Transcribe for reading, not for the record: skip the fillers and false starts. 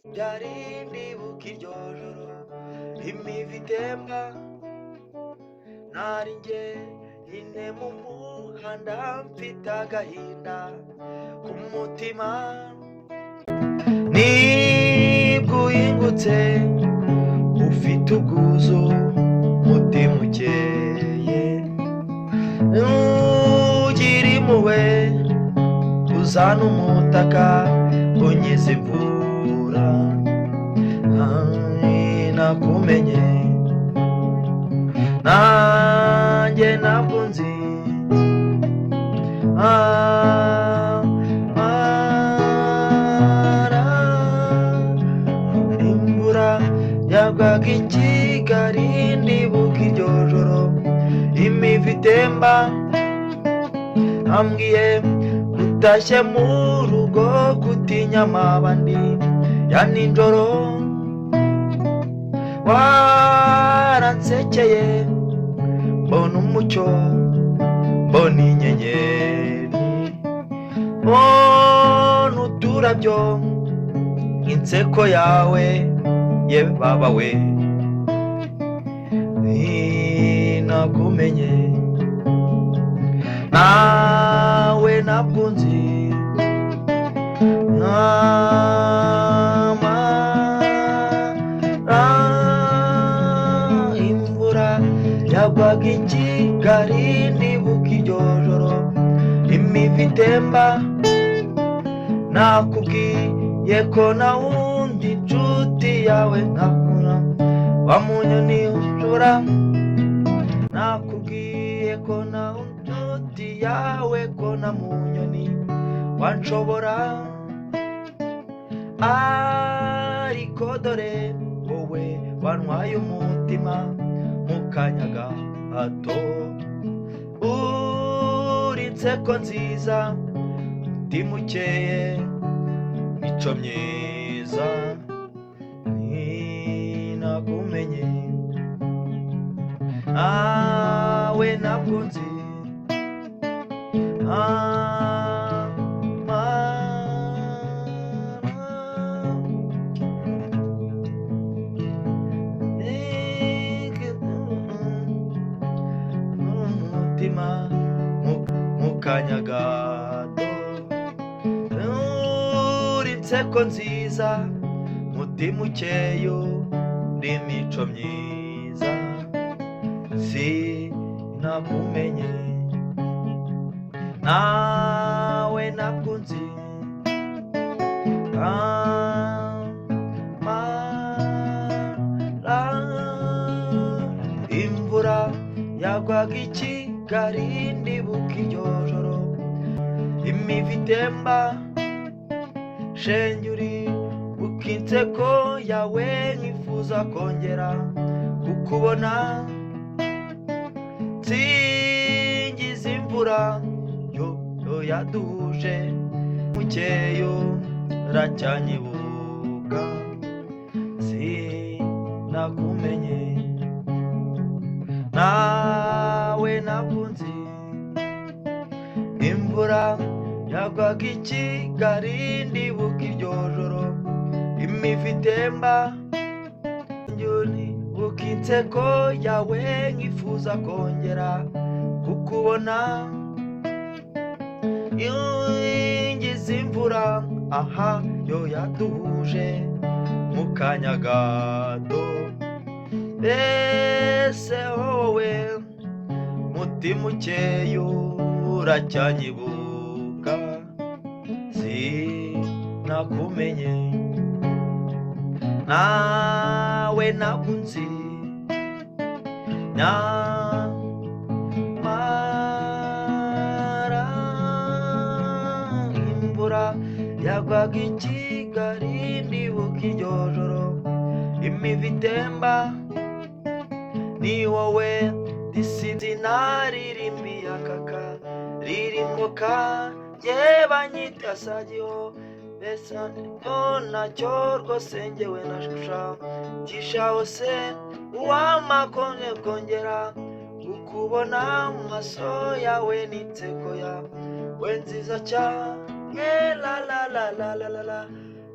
byari ndibuka iryo joro imivu itemba nari njye nyine mu muhanda mfite agahinda ku mutima nibwo uhingutse ufite ubwuzu mutima ukeye nugira impuhwe uzana umutaka unyiza imvura nakumenye nanjye ntabwo nzi imvura yagwaga i Kigali ndibuka iryo joro imivu itemba ambwiye utashye mu rugo gutinya amabandi ya nijoro waransekeye mbona umucyo mbona inyenyeri mbona uturabyo inseko yawe ye baba we nakumenye nawe ntabwo nzi imvura yagwaga i Kigali ndibuka iryo joro imivu itemba nakubwiye ko na wundi inshuti yawe ntakura wa munyoni ujura nakubwiye ko na inshuti yawe ko na munyoni wanshobora ariko dore wowe wantwaye umutima mu kanya gato uri inseko nziza umutima ukeye mico myiza nakumenye nawe ntabwo nzi umutima mu kanya gato uri inseko nziza umutima ukeye uri mico myiza nakumenye nawe ntabwo nzi imvura yagwaga i Kigali ndibuka iryo joro imivu itemba shenge uri buka inseko yawe nkifuza kongera kukubona singiza imvura yo yaduhuje mukeyo racyanyibuka nakumenye nawe ntabwo nzi imvura yagwaga i Kigali ndibuka iryo joro imivu itemba buka inseko yawe nkifuza kongera kukubona ingize imvura aha yo yaduhuje mu kanya gato mbese wowe mutima ukeye uracyanyibuka nakumenye nawe ntabwo nzi nyamara imvura yagwaga i Kigali ndibuka iryo joro imivu itemba ni wowe disinzi naririmbiye akaka ririmbo kanjye banyita sagiho besa nacyo rwose njyewe nashusha tishaho se uwamakonye kongera kukubona mu maso yawe n'inseko yawe nziza cyane la la la la la la la